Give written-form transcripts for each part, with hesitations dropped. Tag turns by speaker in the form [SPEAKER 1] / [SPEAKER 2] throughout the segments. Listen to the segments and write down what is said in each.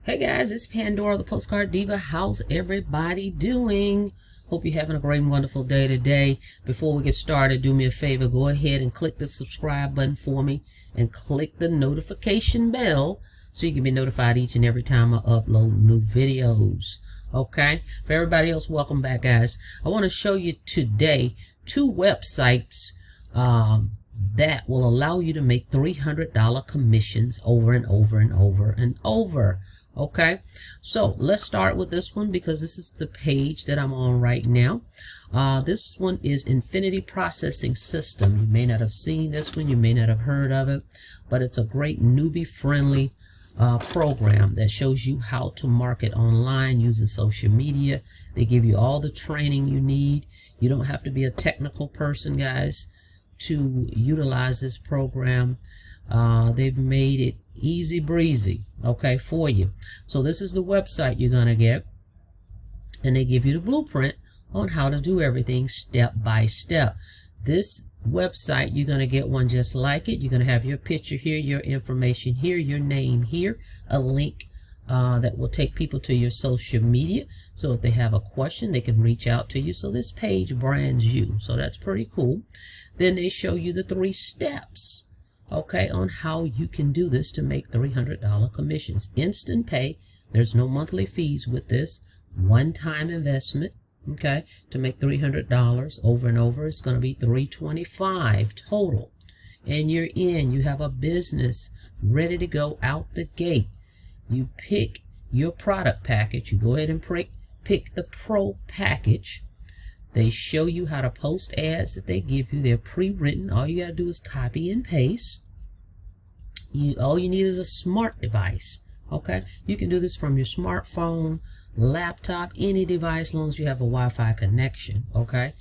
[SPEAKER 1] Hey guys, it's Pandora, the Postcard Diva. How's everybody doing? Hope you're having a great and wonderful day today. Before we get started, do me a favor, go ahead and click the subscribe button for me and click the notification bell so you can be notified each and every time I upload new videos. Okay? For everybody else, welcome back, guys. I want to show you today two websites that will allow you to make $300 commissions over and over and over and over. Okay, so let's start with this one because this is the page that I'm on right now. This one is Infinity Processing System. You may not have seen this one, you may not have heard of it, but it's a great newbie friendly program that shows you how to market online using social media. They give you all the training you need. You don't have to be a technical person, guys, to utilize this program. They've made it easy breezy, okay, for you. So this is the website you're gonna get, and they give you the blueprint on how to do everything step by step. This website, you're gonna get one just like it. You're gonna have your picture here, your information here, your name here, a link that will take people to your social media, so if they have a question they can reach out to you. So this page brands you, so that's pretty cool. Then they show you the 3 steps, okay, on how you can do this to make $300 commissions. Instant pay. There's no monthly fees with this. One-time investment, okay, to make $300 over and over. It's going to be $325 total. And you're in. You have a business ready to go out the gate. You pick your product package. You go ahead and pick the Pro package. They show you how to post ads that they give you. They're pre-written. All you got to do is copy and paste. All you need is a smart device. Okay? You can do this from your smartphone, laptop, any device, as long as you have a Wi-Fi connection. Okay?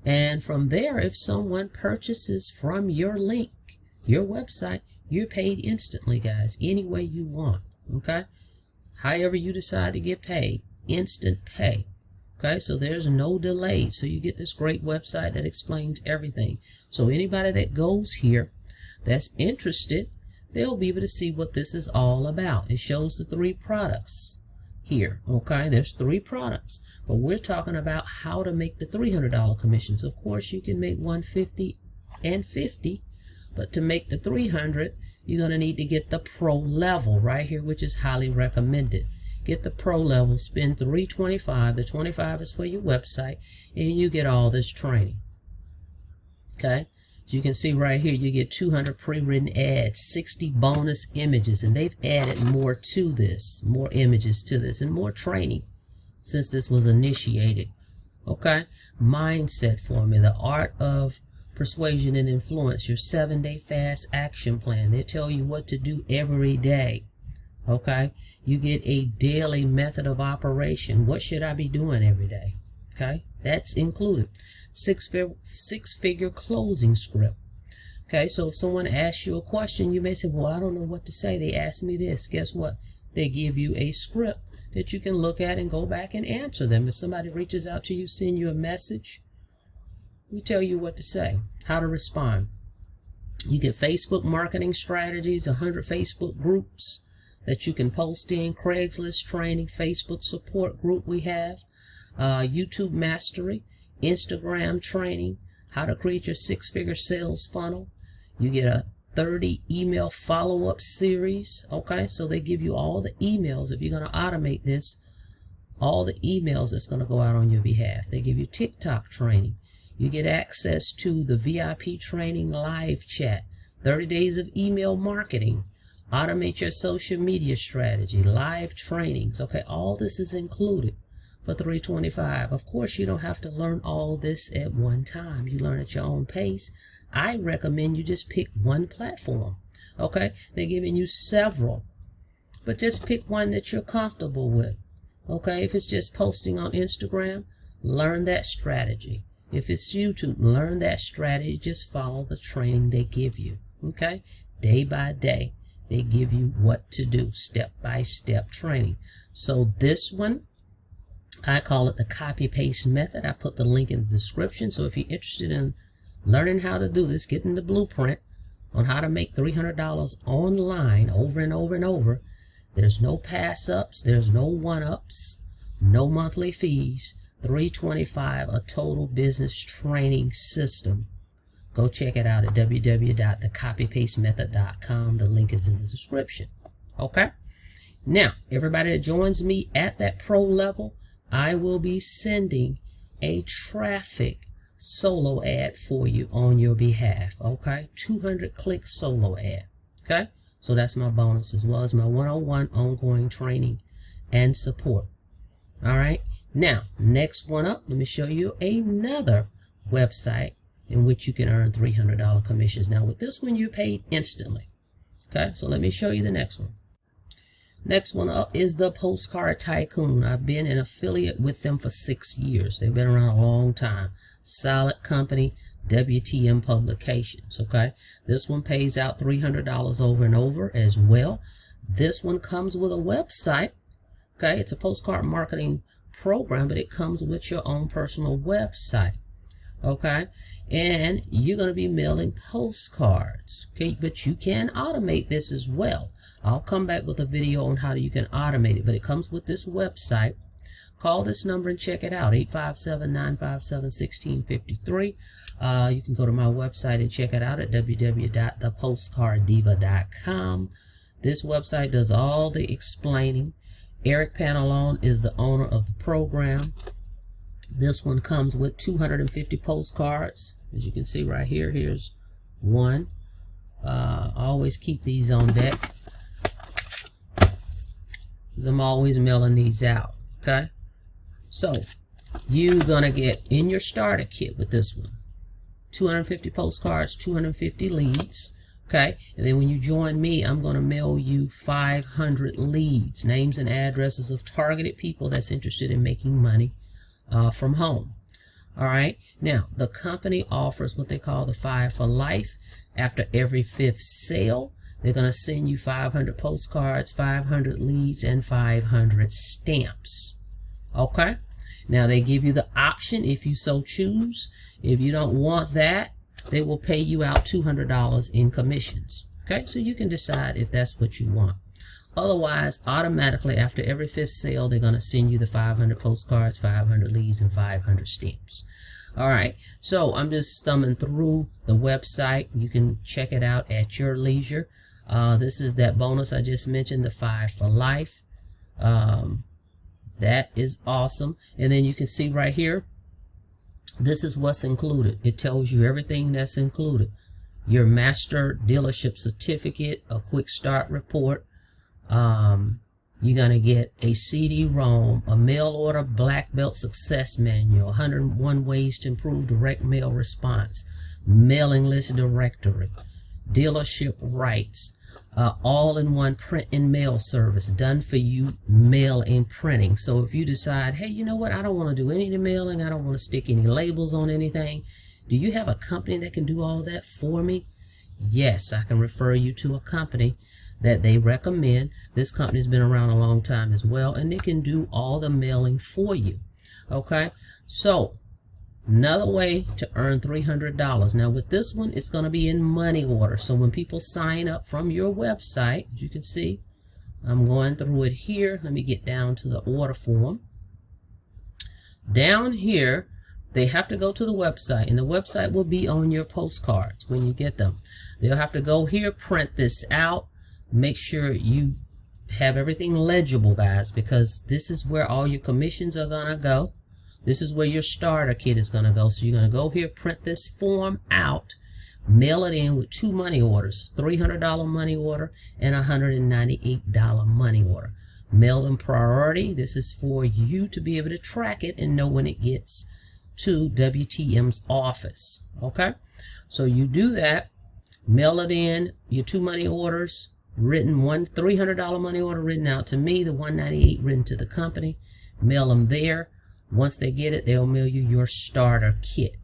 [SPEAKER 1] And from there, if someone purchases from your link, your website, you're paid instantly, guys, any way you want. Okay? However you decide to get paid, instant pay. Okay, so there's no delay. So you get this great website that explains everything. So anybody that goes here that's interested, they'll be able to see what this is all about. It shows the 3 products here. Okay, there's 3 products, but we're talking about how to make the $300 commissions. Of course, you can make $150 and $50, but to make the $300, you're going to need to get the Pro level right here, which is highly recommended. Get the Pro level, spend $325. The $25 is for your website, and you get all this training. Okay, as you can see right here, you get 200 pre-written ads, 60 bonus images, and they've added more to this, more images to this, and more training since this was initiated. Okay, mindset formula, the art of persuasion and influence, your 7-day fast action plan. They tell you what to do every day. Okay, you get a daily method of operation. What should I be doing every day? Okay, that's included. Six-figure closing script. Okay, so if someone asks you a question, you may say, well, I don't know what to say. They asked me this. Guess what? They give you a script that you can look at and go back and answer them. If somebody reaches out to you, send you a message, we tell you what to say, how to respond. You get Facebook marketing strategies, 100 Facebook groups that you can post in, Craigslist training, Facebook support group we have, YouTube mastery, Instagram training, how to create your 6-figure sales funnel. You get a 30 email follow-up series. Okay, so they give you all the emails. If you're going to automate this, all the emails that's going to go out on your behalf. They give you TikTok training. You get access to the VIP training live chat, 30 days of email marketing, automate your social media strategy, live trainings. Okay, all this is included for $325. Of course, you don't have to learn all this at one time. You learn at your own pace. I recommend you just pick one platform. Okay, they're giving you several, but just pick one that you're comfortable with. Okay, if it's just posting on Instagram, learn that strategy. If it's YouTube, learn that strategy. Just follow the training they give you. Okay, day by day. They give you what to do, step-by-step training. So this one, I call it the copy-paste method. I put the link in the description. So if you're interested in learning how to do this, getting the blueprint on how to make $300 online over and over and over, There's no pass-ups. There's no one-ups. No monthly fees. $325, a total business training system. Go check it out at www.thecopypastemethod.com. The link is in the description. Okay? Now, everybody that joins me at that pro level, I will be sending a traffic solo ad for you on your behalf. Okay? 200 click solo ad. Okay? So that's my bonus, as well as my one-on-one ongoing training and support. All right? Now, next one up, let me show you another website in which you can earn $300 commissions. Now, with this one, you're paid instantly. Okay? So let me show you the next one. Next one up is the Postcard Tycoon. I've been an affiliate with them for 6 years. They've been around a long time. Solid company, WTM Publications. Okay, this one pays out $300 over and over as well. This one comes with a website. Okay, it's a postcard marketing program, but it comes with your own personal website. Okay, and you're going to be mailing postcards. Okay, but you can automate this as well. I'll come back with a video on how you can automate it, but it comes with this website. Call this number and check it out, 857-957-1653. You can go to my website and check it out at www.thepostcarddiva.com. This website does all the explaining. Eric Pantalone is the owner of the program. This one comes with 250 postcards. As you can see right here, here's one. I always keep these on deck, because I'm always mailing these out. Okay, so you're gonna get in your starter kit with this one 250 postcards, 250 leads. Okay, and then when you join me, I'm gonna mail you 500 leads, names and addresses of targeted people that's interested in making money from home. All right, now the company offers what they call the 5 for life. After every 5th sale, they're going to send you 500 postcards, 500 leads, and 500 stamps. Okay? Now, they give you the option if you so choose. If you don't want that, they will pay you out $200 in commissions. Okay? So you can decide if that's what you want. Otherwise, automatically, after every 5th sale, they're going to send you the 500 postcards, 500 leads, and 500 stamps. All right, so I'm just thumbing through the website. You can check it out at your leisure. This is that bonus I just mentioned, the 5 for life. That is awesome. And then you can see right here, this is what's included. It tells you everything that's included. Your master dealership certificate, a quick start report. You're going to get a CD-ROM, a mail order black belt success manual, 101 ways to improve direct mail response, mailing list directory, dealership rights, all-in-one print and mail service, done for you mail and printing. So if you decide, hey, you know what, I don't want to do any of the mailing, I don't want to stick any labels on anything, do you have a company that can do all that for me? Yes, I can refer you to a company that they recommend. This company's been around a long time as well, and they can do all the mailing for you. Okay, so another way to earn $300. Now with this one, it's going to be in money order. So when people sign up from your website, as you can see, I'm going through it here. Let me get down to the order form. Down here, they have to go to the website, and the website will be on your postcards when you get them. They'll have to go here, print this out. Make sure you have everything legible, guys, because this is where all your commissions are going to go. This is where your starter kit is going to go. So you're going to go here, print this form out, mail it in with 2 money orders, $300 money order and $198 money order. Mail them priority. This is for you to be able to track it and know when it gets to WTM's office. Okay, so you do that, mail it in, your 2 money orders, written, one $300 money order written out to me, the $198 written to the company. Mail them there. Once they get it, they'll mail you your starter kit.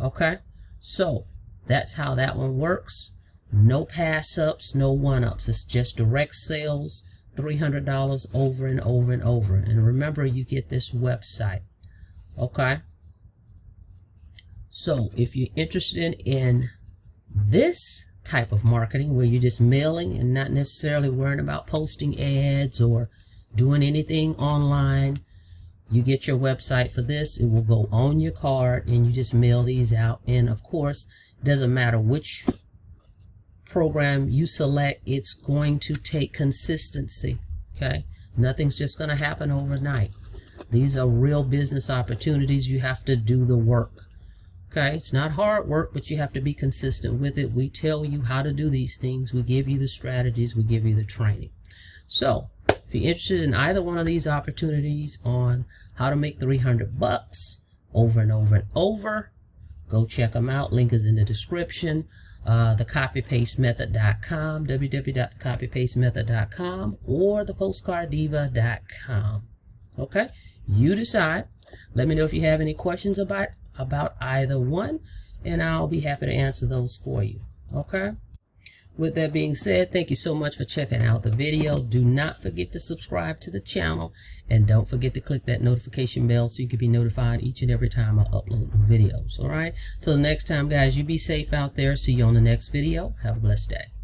[SPEAKER 1] Okay, so that's how that one works. No pass-ups, no one-ups. It's just direct sales, $300 over and over and over. And remember, you get this website. Okay, so if you're interested in this type of marketing where you're just mailing and not necessarily worrying about posting ads or doing anything online. You get your website for this, it will go on your card and you just mail these out. And of course, it doesn't matter which program you select, it's going to take consistency. Okay, nothing's just going to happen overnight. These are real business opportunities. You have to do the work. Okay, it's not hard work, but you have to be consistent with it. We tell you how to do these things. We give you the strategies. We give you the training. So if you're interested in either one of these opportunities on how to make $300 over and over and over, go check them out. Link is in the description. thecopypastemethod.com, www.thecopypastemethod.com, or thepostcarddiva.com. Okay, you decide. Let me know if you have any questions about either one, and I'll be happy to answer those for you. Okay, with that being said, thank you so much for checking out the video. Do not forget to subscribe to the channel, and don't forget to click that notification bell so you can be notified each and every time I upload new videos. All right, till next time, guys, you be safe out there. See you on the next video. Have a blessed day.